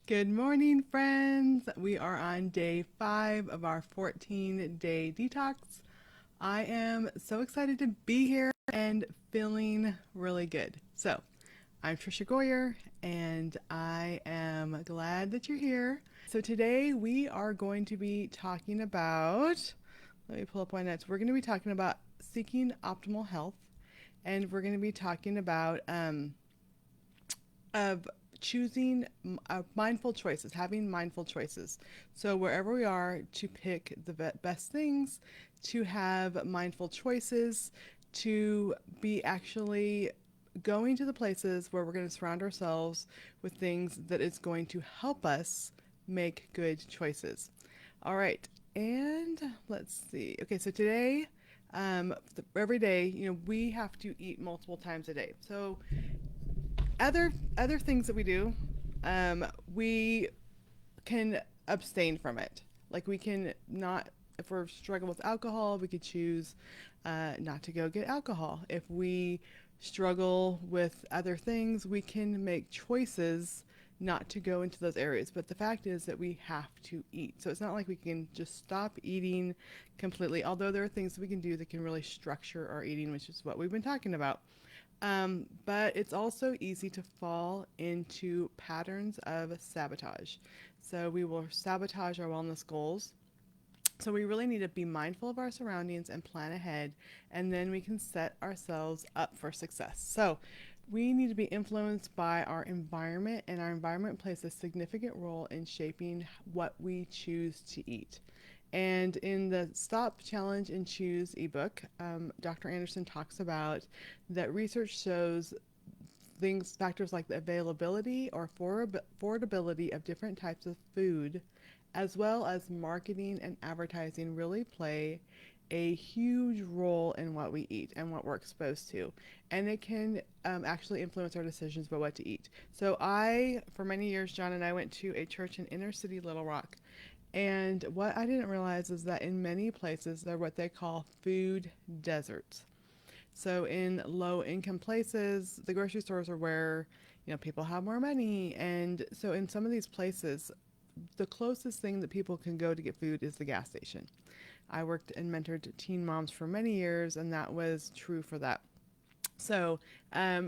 Good morning, friends. We are on day 5 of our 14-day detox. I am so excited to be here and feeling really good. So, I'm Tricia Goyer, and I am glad that you're here. So, today we are going to be talking about, let me pull up my notes. We're going to be talking about seeking optimal health, and we're going to be talking about of choosing mindful choices, having mindful choices. So wherever we are, to pick the best things, to have mindful choices, to be actually going to the places where we're going to surround ourselves with things that is going to help us make good choices. All right, and let's see. Okay, so today, every day, we have to eat multiple times a day. So other things that we do, we can abstain from it. Like we can not, if we're struggling with alcohol, we could choose not to go get alcohol. If we struggle with other things, we can make choices not to go into those areas. But the fact is that we have to eat. So it's not like we can just stop eating completely, although there are things that we can do that can really structure our eating, which is what we've been talking about. But it's also easy to fall into patterns of sabotage. So we will sabotage our wellness goals. So we really need to be mindful of our surroundings and plan ahead, and then we can set ourselves up for success. So we need to be influenced by our environment, and our environment plays a significant role in shaping what we choose to eat. And in the Stop, Challenge, and Choose ebook, Dr. Anderson talks about that research shows factors like the availability or affordability of different types of food, as well as marketing and advertising, really play a huge role in what we eat and what we're exposed to. And it can actually influence our decisions about what to eat. So, for many years, John and I went to a church in inner city Little Rock. And what I didn't realize is that in many places, they're what they call food deserts. So in low income places, the grocery stores are where, people have more money. And so in some of these places, the closest thing that people can go to get food is the gas station. I worked and mentored teen moms for many years, and that was true for that. So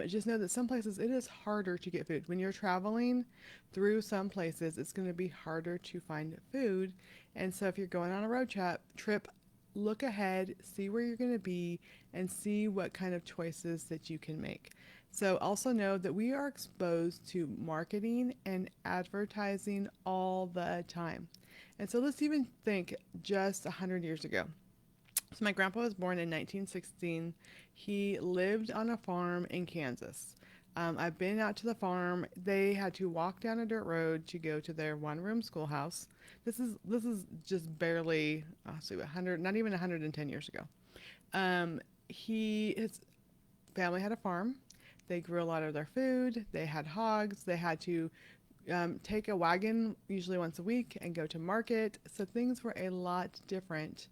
just know that some places it is harder to get food. When you're traveling through some places, it's going to be harder to find food. And so if you're going on a trip, look ahead, see where you're going to be, and see what kind of choices that you can make. So also know that we are exposed to marketing and advertising all the time. And so let's even think just 100 years ago. So my grandpa was born in 1916. He lived on a farm in Kansas. I've been out to the farm. They had to walk down a dirt road to go to their one-room schoolhouse. This is just barely, 100, not even 110 years ago. His family had a farm. They grew a lot of their food. They had hogs. They had to take a wagon usually once a week and go to market. So things were a lot different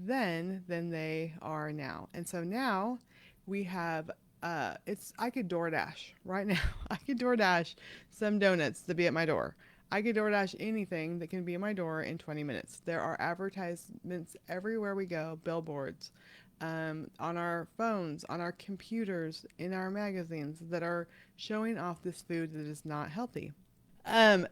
then than they are now. And so now we have I could DoorDash right now. I could DoorDash some donuts to be at my door. I could DoorDash anything that can be at my door in 20 minutes. There are advertisements everywhere we go, billboards, on our phones, on our computers, in our magazines that are showing off this food that is not healthy.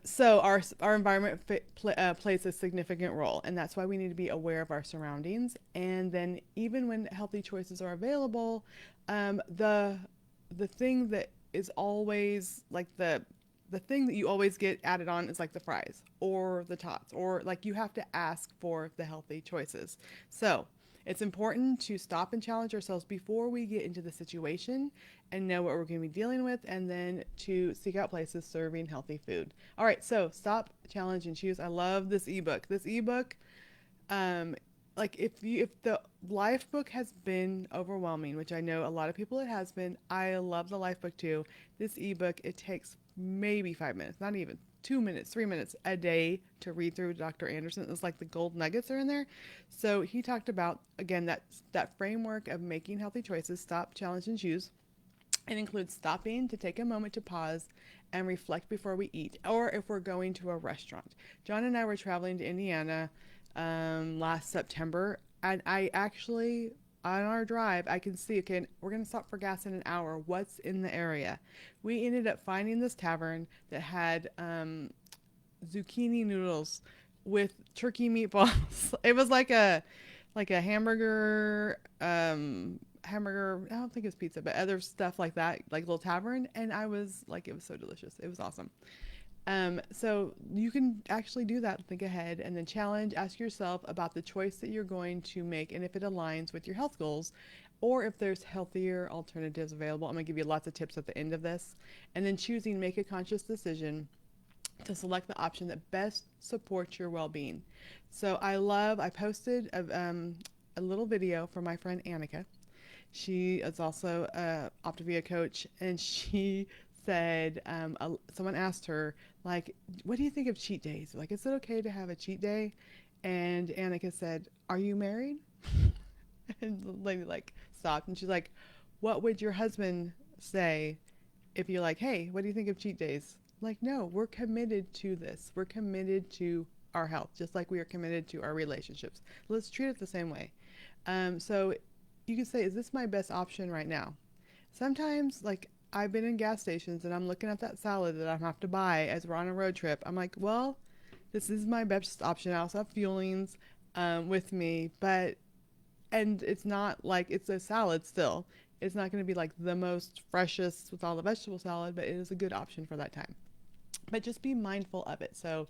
So our environment plays a significant role, and that's why we need to be aware of our surroundings. And then even when healthy choices are available, the thing that is always like the thing that you always get added on is like the fries or the tots, or like you have to ask for the healthy choices. So it's important to stop and challenge ourselves before we get into the situation and know what we're going to be dealing with, and then to seek out places serving healthy food. All right, so Stop, Challenge, and Choose. I love this ebook. This ebook, like if the life book has been overwhelming, which I know a lot of people it has been, I love the life book too. This ebook, it takes maybe 5 minutes, not even 2 minutes, 3 minutes a day to read through. Dr. Anderson. It's like the gold nuggets are in there. So he talked about again that framework of making healthy choices, stop, challenge, and choose. It includes stopping to take a moment to pause and reflect before we eat, or if we're going to a restaurant. John and I were traveling to Indiana last September, and I actually, on our drive, I can see, okay, we're going to stop for gas in an hour. What's in the area? We ended up finding this tavern that had zucchini noodles with turkey meatballs. It was like a hamburger hamburger, I don't think it was pizza, but other stuff like that, like little tavern, and I was like, it was so delicious. It was awesome. So you can actually do that, think ahead, and then challenge, ask yourself about the choice that you're going to make and if it aligns with your health goals or if there's healthier alternatives available. I'm going to give you lots of tips at the end of this. And then choosing, make a conscious decision to select the option that best supports your well-being. So I posted a little video from my friend Annika. She is also a Optavia coach, and she said someone asked her, like, what do you think of cheat days? Like, is it okay to have a cheat day? And Annika said, are you married? And the lady like stopped, and she's like, what would your husband say if you're like, hey, what do you think of cheat days? Like, no, we're committed to this. We're committed to our health, just like we are committed to our relationships. Let's treat it the same way. So you can say, is this my best option right now? Sometimes, like, I've been in gas stations and I'm looking at that salad that I have to buy as we're on a road trip. I'm like, well, this is my best option. I also have fuelings with me, but and it's not like it's a salad still. It's not going to be like the most freshest with all the vegetable salad, but it is a good option for that time. But just be mindful of it. So,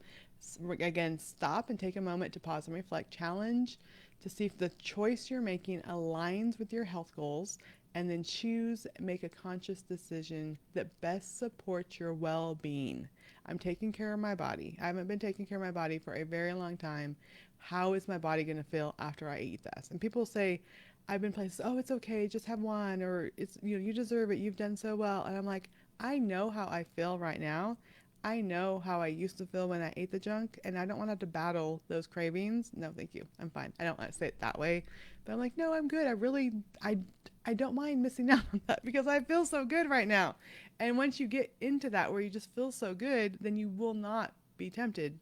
again, stop and take a moment to pause and reflect. Challenge to see if the choice you're making aligns with your health goals, and then choose, make a conscious decision that best supports your well being. I'm taking care of my body. I haven't been taking care of my body for a very long time. How is my body going to feel after I eat this? And people say, I've been places, oh, it's okay, just have one, or it's, you deserve it, you've done so well. And I'm like, I know how I feel right now. I know how I used to feel when I ate the junk, and I don't want to have to battle those cravings. No, thank you. I'm fine. I don't want to say it that way, but I'm like, no, I'm good. I don't mind missing out on that because I feel so good right now. And once you get into that where you just feel so good, then you will not be tempted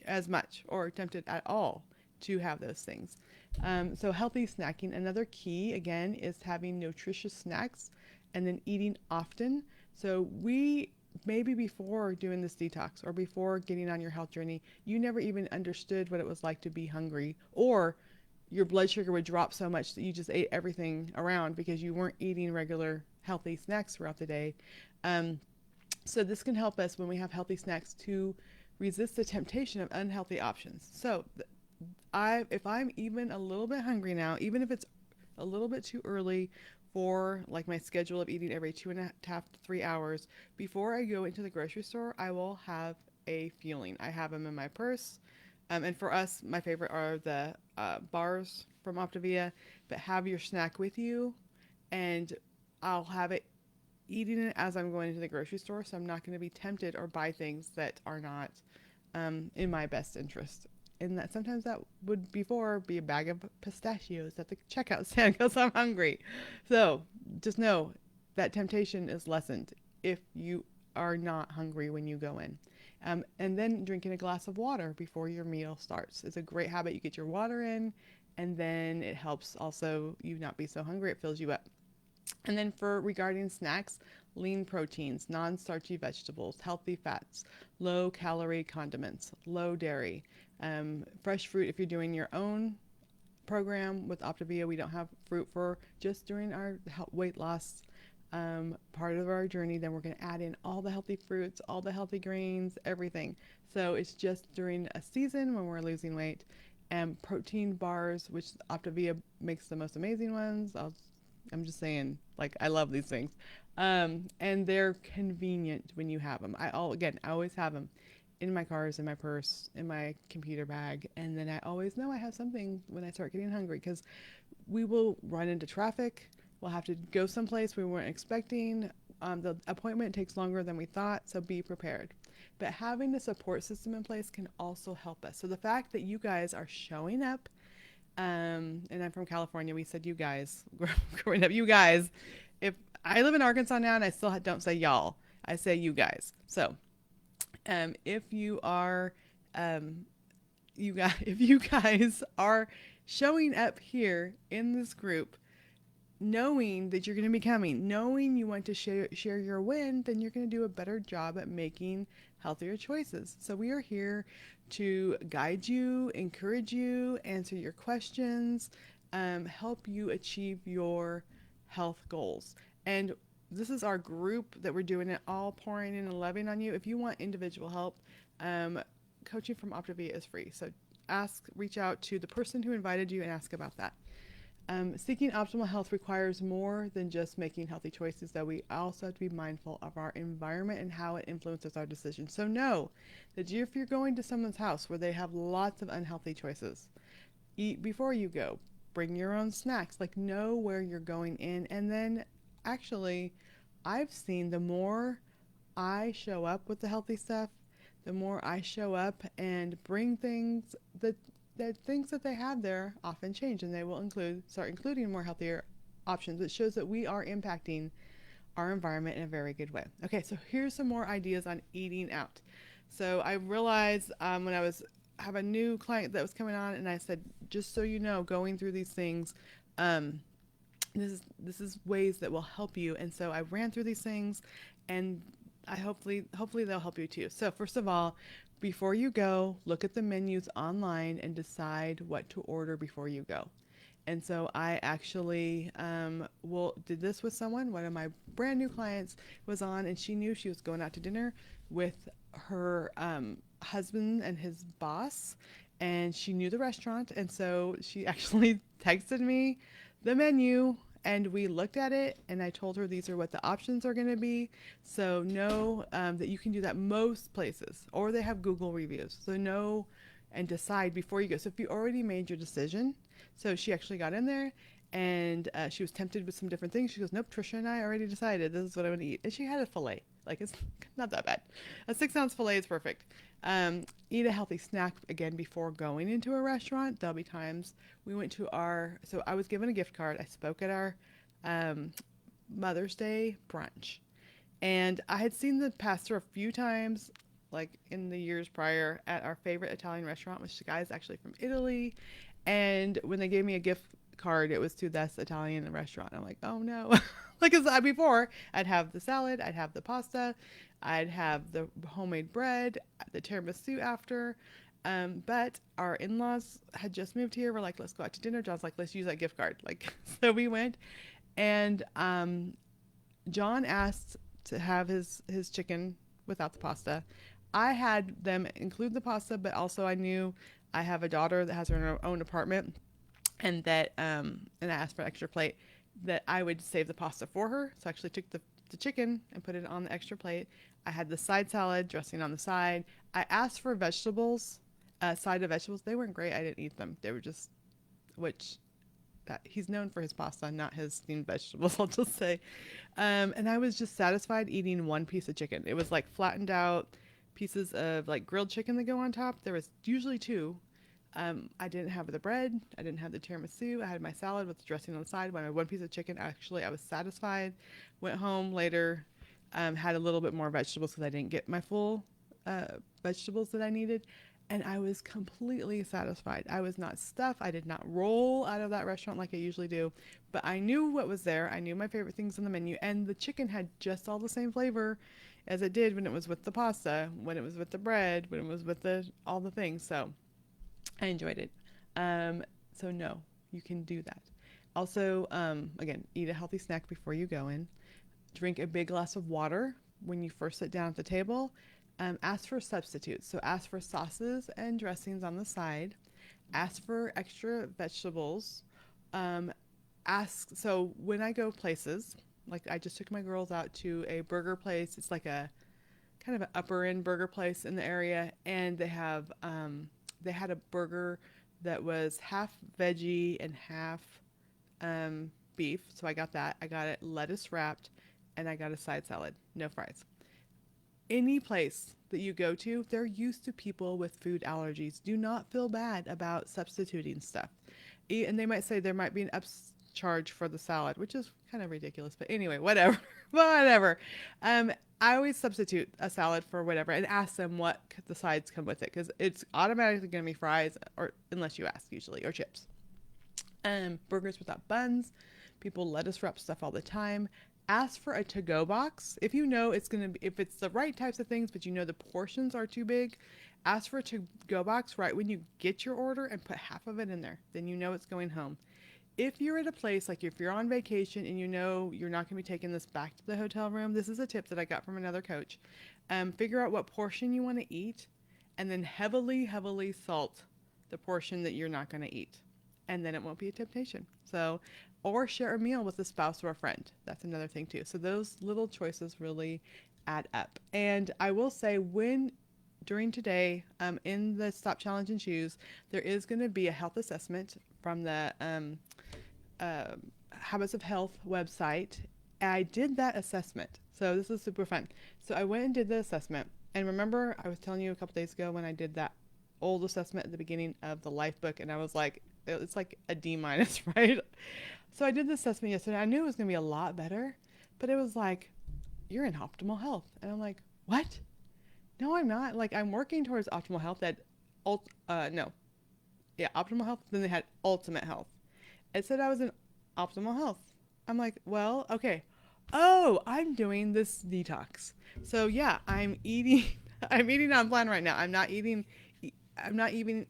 as much or tempted at all to have those things. So healthy snacking. Another key again is having nutritious snacks and then eating often. So we maybe before doing this detox or before getting on your health journey, you never even understood what it was like to be hungry, or your blood sugar would drop so much that you just ate everything around because you weren't eating regular healthy snacks throughout the day. Um, so this can help us when we have healthy snacks to resist the temptation of unhealthy options. So if I'm even a little bit hungry now, even if it's a little bit too early for like my schedule of eating every 2.5 to 3 hours, before I go into the grocery store, I will have a fueling. I have them in my purse. And for us, my favorite are the bars from Optavia, but have your snack with you, and I'll have it eating it as I'm going into the grocery store, so I'm not going to be tempted or buy things that are not in my best interest. And that sometimes that would before be a bag of pistachios at the checkout stand because I'm hungry. So just know that temptation is lessened if you are not hungry when you go in. And then drinking a glass of water before your meal starts is a great habit. You get your water in, and then it helps also you not be so hungry. It fills you up. And then for regarding snacks, lean proteins, non-starchy vegetables, healthy fats, low calorie condiments, low dairy, fresh fruit. If you're doing your own program with Optavia, we don't have fruit for just during our weight loss part of our journey. Then we're going to add in all the healthy fruits, all the healthy grains, everything. So it's just during a season when we're losing weight. And protein bars, which Optavia makes the most amazing ones. I'm just saying, like, I love these things. And they're convenient when you have them. I always have them in my cars, in my purse, in my computer bag. And then I always know I have something when I start getting hungry, because we will run into traffic. We'll have to go someplace we weren't expecting. The appointment takes longer than we thought, so be prepared. But having a support system in place can also help us. So the fact that you guys are showing up, and I'm from California, we said you guys, growing up, you guys, if I live in Arkansas now, and I still don't say y'all. I say you guys. So, if you are, um, if you guys are showing up here in this group, knowing that you're going to be coming, knowing you want to share your win, then you're going to do a better job at making healthier choices. So we are here to guide you, encourage you, answer your questions, help you achieve your health goals. And this is our group that we're doing it all pouring in and loving on you. If you want individual help, um, coaching from Optavia is free. So reach out to the person who invited you and ask about that. Seeking optimal health requires more than just making healthy choices, though we also have to be mindful of our environment and how it influences our decisions. So know that if you're going to someone's house where they have lots of unhealthy choices, eat before you go. Bring your own snacks. Like, know where you're going in. And then, actually, I've seen the more I show up with the healthy stuff, the more I show up and bring things that things that they have there often change, and they will start including more healthier options. It shows that we are impacting our environment in a very good way. Okay, so here's some more ideas on eating out. So I realized when I was have a new client that was coming on, and I said, just so you know, going through these things, um, this is ways that will help you. And so I ran through these things, and I hopefully they'll help you too. So first of all, before you go, look at the menus online and decide what to order before you go. And so I actually did this with someone. One of my brand new clients was on, and she knew she was going out to dinner with her husband and his boss, and she knew the restaurant. And so she actually texted me the menu, and we looked at it, and I told her these are what the options are going to be. So know that you can do that most places, or they have Google reviews. So know and decide before you go. So if you already made your decision, so she actually got in there, and she was tempted with some different things. She goes, nope, Tricia and I already decided this is what I want to eat. And she had a filet. Like, it's not that bad. A 6-ounce filet is perfect. Eat a healthy snack again before going into a restaurant. There'll be times we went to so I was given a gift card. I spoke at our Mother's Day brunch. And I had seen the pastor a few times, like in the years prior, at our favorite Italian restaurant, which the guy is actually from Italy. And when they gave me a gift card, it was to this Italian restaurant. I'm like, oh no. Like, cause before, I'd have the salad, I'd have the pasta, I'd have the homemade bread, the tiramisu after. But our in-laws had just moved here. We're like, let's go out to dinner. John's like, let's use that gift card. Like, so we went, and John asked to have his chicken without the pasta. I had them include the pasta, but also I knew I have a daughter that has her own apartment, and that and I asked for an extra plate, that I would save the pasta for her. So I actually took the chicken and put it on the extra plate. I had the side salad dressing on the side. I asked for vegetables, side of vegetables. They weren't great. I didn't eat them. They were just, which he's known for his pasta, not his steamed vegetables, I'll just say. And I was just satisfied eating one piece of chicken. It was like flattened out pieces of like grilled chicken that go on top. There was usually two. I didn't have the bread. I didn't have the tiramisu. I had my salad with the dressing on the side. When I had one piece of chicken, actually, I was satisfied. Went home later, had a little bit more vegetables because I didn't get my full vegetables that I needed. And I was completely satisfied. I was not stuffed. I did not roll out of that restaurant like I usually do. But I knew what was there. I knew my favorite things on the menu. And the chicken had just all the same flavor as it did when it was with the pasta, when it was with the bread, when it was with all the things. So I enjoyed it. So no, you can do that. Also, again, eat a healthy snack before you go in. Drink a big glass of water when you first sit down at the table. Ask for substitutes. So ask for sauces and dressings on the side. Ask for extra vegetables. So when I go places, like I just took my girls out to a burger place. It's like a kind of an upper end burger place in the area, and they had a burger that was half veggie and half beef. So I got that. I got it lettuce wrapped, and I got a side salad, no fries. Any place that you go to, they're used to people with food allergies. Do not feel bad about substituting stuff. And they might say there might be an charge for the salad, which is kind of ridiculous. But anyway, whatever, whatever. Um, I always substitute a salad for whatever and ask them what the sides come with it because it's automatically going to be fries, or unless you ask usually, or chips. Burgers without buns. People lettuce wrap stuff all the time. Ask for a to-go box. If you know it's going to be, if it's the right types of things, but you know the portions are too big, ask for a to-go box right when you get your order and put half of it in there. Then you know it's going home. If you're at a place, like if you're on vacation and you know you're not going to be taking this back to the hotel room, this is a tip that I got from another coach. Figure out what portion you want to eat and then heavily, heavily salt the portion that you're not going to eat. And then it won't be a temptation. So, or share a meal with a spouse or a friend. That's another thing too. So those little choices really add up. And I will say during today, in the Stop Challenge and Choose, there is going to be a health assessment from the Habits of Health website. I did that assessment. So this is super fun. So I went and did the assessment. And remember, I was telling you a couple days ago when I did that old assessment at the beginning of the life book, and I was like, it's like a D minus, right? So I did the assessment yesterday. I knew it was going to be a lot better, but it was like, you're in optimal health. And I'm like, what? No, I'm not. Like, I'm working towards optimal health optimal health. Then they had ultimate health. It said I was in optimal health. I'm like, well, okay. Oh, I'm doing this detox. So yeah, I'm eating, I'm eating on plan right now. I'm not even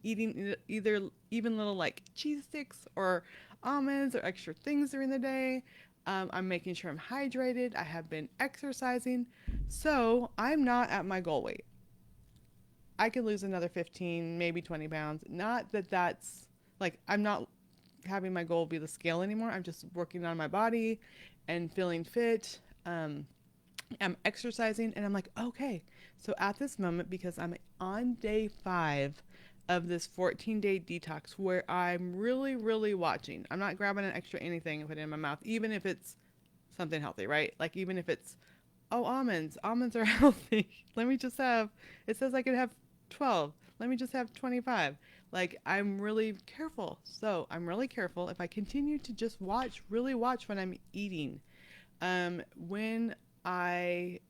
eating either even little like cheese sticks or almonds or extra things during the day. I'm making sure I'm hydrated. I have been exercising. So I'm not at my goal weight. I could lose another 15, maybe 20 pounds. Not that that's like, I'm not having my goal be the scale anymore. I'm just working on my body and feeling fit. I'm exercising and I'm like, okay. So at this moment, because I'm on day 5 of this 14-day detox where I'm really, really watching. I'm not grabbing an extra anything and putting it in my mouth, even if it's something healthy, right? Like even if it's, oh, almonds. Almonds are healthy. Let me just have, it says I could have 12. Let me just have 25. Like I'm really careful. So I'm really careful if I continue to just really watch when I'm eating. When I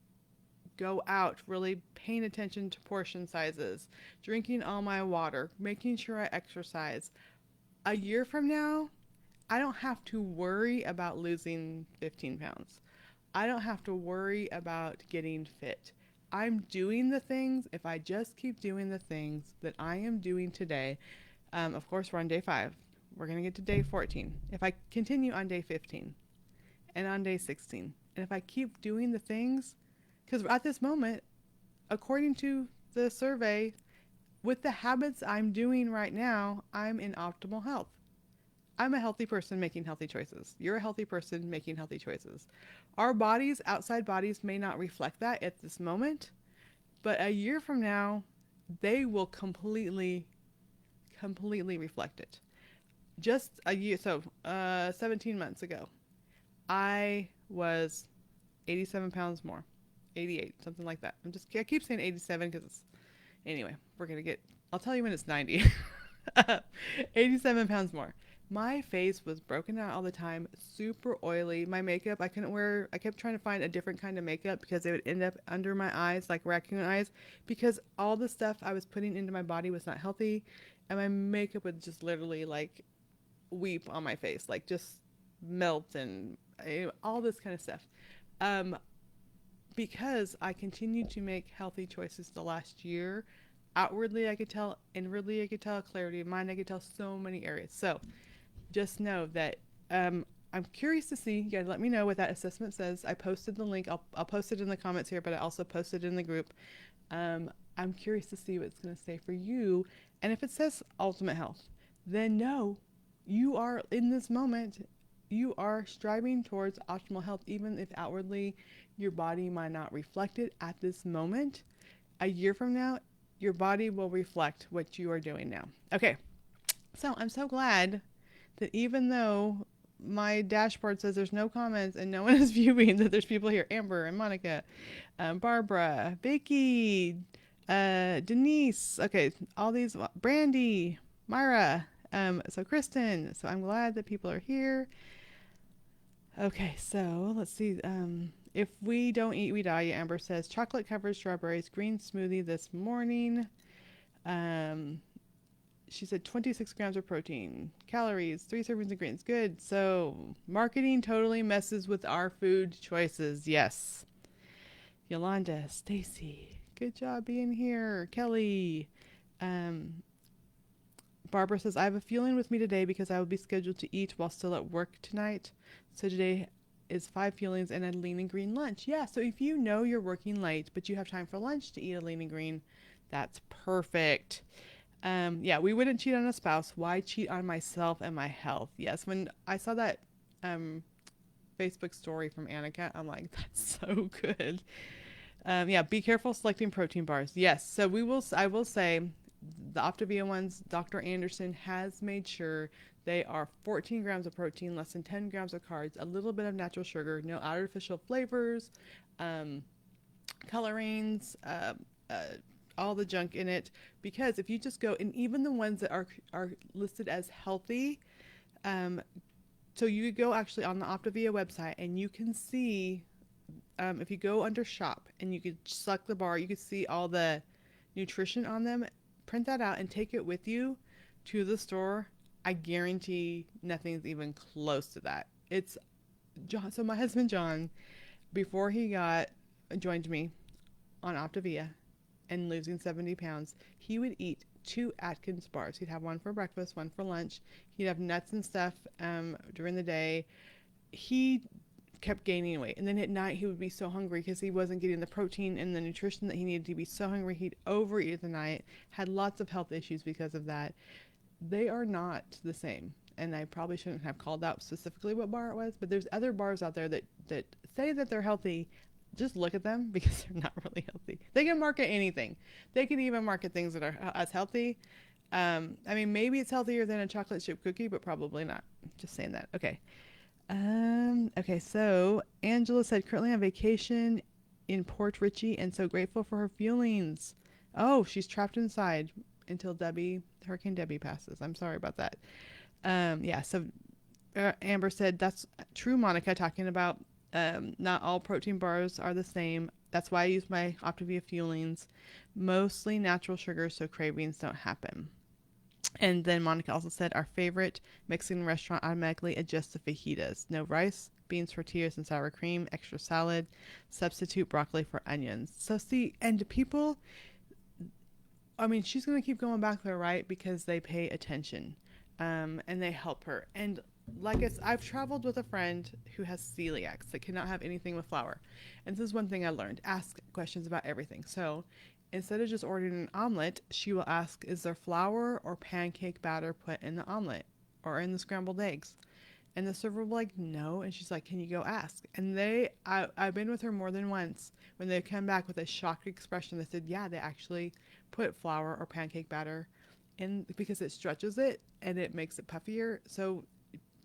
go out, really paying attention to portion sizes, drinking all my water, making sure I exercise. A year from now, I don't have to worry about losing 15 pounds. I don't have to worry about getting fit. I'm doing the things, if I just keep doing the things that I am doing today, of course, we're on day 5. We're going to get to day 14. If I continue on day 15 and on day 16, and if I keep doing the things, because at this moment, according to the survey, with the habits I'm doing right now, I'm in optimal health. I'm a healthy person making healthy choices. You're a healthy person making healthy choices. Our bodies, outside bodies, may not reflect that at this moment, but a year from now, they will completely reflect it. Just a year, 17 months ago, I was 87 pounds more. 88, something like that. I keep saying 87 because it's, anyway, I'll tell you when it's 90. 87 pounds more. My face was broken out all the time, super oily. My makeup, I kept trying to find a different kind of makeup because it would end up under my eyes, like raccoon eyes, because all the stuff I was putting into my body was not healthy. And my makeup would just literally like weep on my face, like just melt and all this kind of stuff. Because I continued to make healthy choices the last year. Outwardly, I could tell. Inwardly, I could tell. Clarity of mind, I could tell so many areas. So just know that I'm curious to see. You guys let me know what that assessment says. I posted the link. I'll post it in the comments here, but I also posted it in the group. I'm curious to see what it's going to say for you. And if it says ultimate health, then no, you are in this moment. You are striving towards optimal health, even if outwardly your body might not reflect it at this moment. A year from now, your body will reflect what you are doing now. Okay, so I'm so glad that even though my dashboard says there's no comments and no one is viewing, that there's people here. Amber and Monica, Barbara, Vicky, Denise. Okay, all these, Brandy, Myra. So Kristen. So I'm glad that people are here. Okay, so let's see. If we don't eat, we die. Amber says chocolate covered strawberries, green smoothie this morning. Um, she said 26 grams of protein, calories, 3 servings of greens. Good. So marketing totally messes with our food choices. Yes. Yolanda, Stacy, good job being here. Kelly, um, Barbara says, I have a feeling with me today because I will be scheduled to eat while still at work tonight. So today is 5 feelings and a lean and green lunch. Yeah, so if you know you're working late, but you have time for lunch to eat a lean and green, that's perfect. Yeah, we wouldn't cheat on a spouse. Why cheat on myself and my health? Yes, when I saw that um, Facebook story from Annika, I'm like, that's so good. Yeah, be careful selecting protein bars. Yes, so we will. I will say, the Optavia ones, Dr. Anderson has made sure they are 14 grams of protein, less than 10 grams of carbs, a little bit of natural sugar, no artificial flavors, um, colorings, uh, all the junk in it. Because if you just go, and even the ones that are listed as healthy, um, so you go actually on the Optavia website and you can see if you go under shop and you could select the bar, you could see all the nutrition on them. Print that out and take it with you to the store. I guarantee nothing's even close to that. It's John. So my husband John, before he got joined me on Optavia and losing 70 pounds, he would eat 2 Atkins bars. He'd have one for breakfast, one for lunch. He'd have nuts and stuff during the day. He kept gaining weight. And then at night, he would be so hungry because he wasn't getting the protein and the nutrition that he needed to be so hungry. He'd overeat at the night, had lots of health issues because of that. They are not the same. And I probably shouldn't have called out specifically what bar it was, but there's other bars out there that say that they're healthy. Just look at them because they're not really healthy. They can market anything. They can even market things that are as healthy. I mean, maybe it's healthier than a chocolate chip cookie, but probably not. Just saying that. Okay. Okay, so Angela said currently on vacation in Port Richey and so grateful for her feelings. Oh, she's trapped inside until Hurricane Debbie passes. I'm sorry about that. Yeah, so Amber said that's true, Monica, talking about not all protein bars are the same. That's why I use my Optavia Fuelings, mostly natural sugars so cravings don't happen. And then Monica also said our favorite Mexican restaurant automatically adjusts the fajitas. No rice, beans, tortillas, and sour cream, extra salad, substitute broccoli for onions. So see, and people, I mean, she's going to keep going back there, right? Because they pay attention and they help her. And like I've traveled with a friend who has celiacs that cannot have anything with flour. And this is one thing I learned. Ask questions about everything. So instead of just ordering an omelet, she will ask, is there flour or pancake batter put in the omelet or in the scrambled eggs? And the server will like, no. And she's like, can you go ask? And I've been with her more than once when they come back with a shocked expression. They said, yeah, they actually put flour or pancake batter in because it stretches it and it makes it puffier. So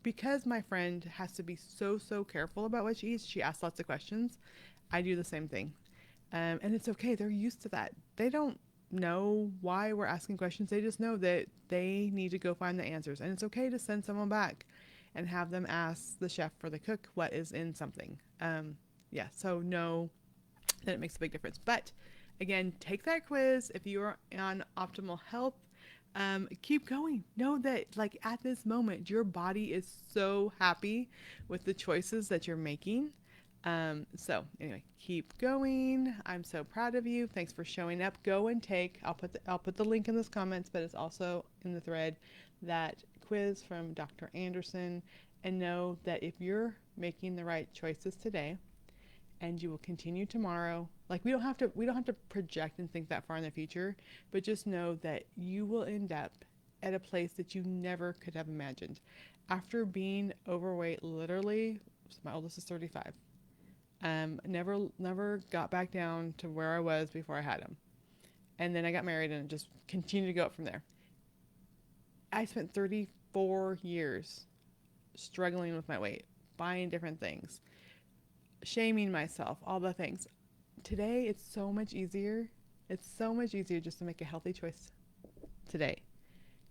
because my friend has to be so careful about what she eats, she asks lots of questions. I do the same thing. And it's okay. They're used to that. They don't know why we're asking questions. They just know that they need to go find the answers. And it's okay to send someone back and have them ask the chef or the cook what is in something. Yeah, so know that it makes a big difference. But again, take that quiz. If you are on optimal health, keep going. Know that like at this moment, your body is so happy with the choices that you're making. So anyway, keep going. I'm so proud of you. Thanks for showing up. Go and take. I'll put the link in this comments, but it's also in the thread, that quiz from Dr. Anderson, and know that if you're making the right choices today, and you will continue tomorrow. Like we don't have to project and think that far in the future, but just know that you will end up at a place that you never could have imagined. After being overweight, literally, my oldest is 35. Never got back down to where I was before I had him. And then I got married and just continued to go up from there. I spent 34 years struggling with my weight, buying different things, shaming myself, all the things. Today, it's so much easier. It's so much easier just to make a healthy choice today.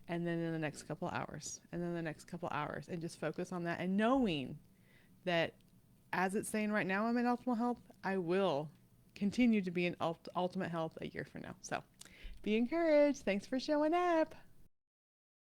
And then in the next couple hours, and then the next couple hours, and just focus on that and knowing that as it's saying right now I'm in optimal health, I will continue to be in ultimate health a year from now. So be encouraged. Thanks for showing up.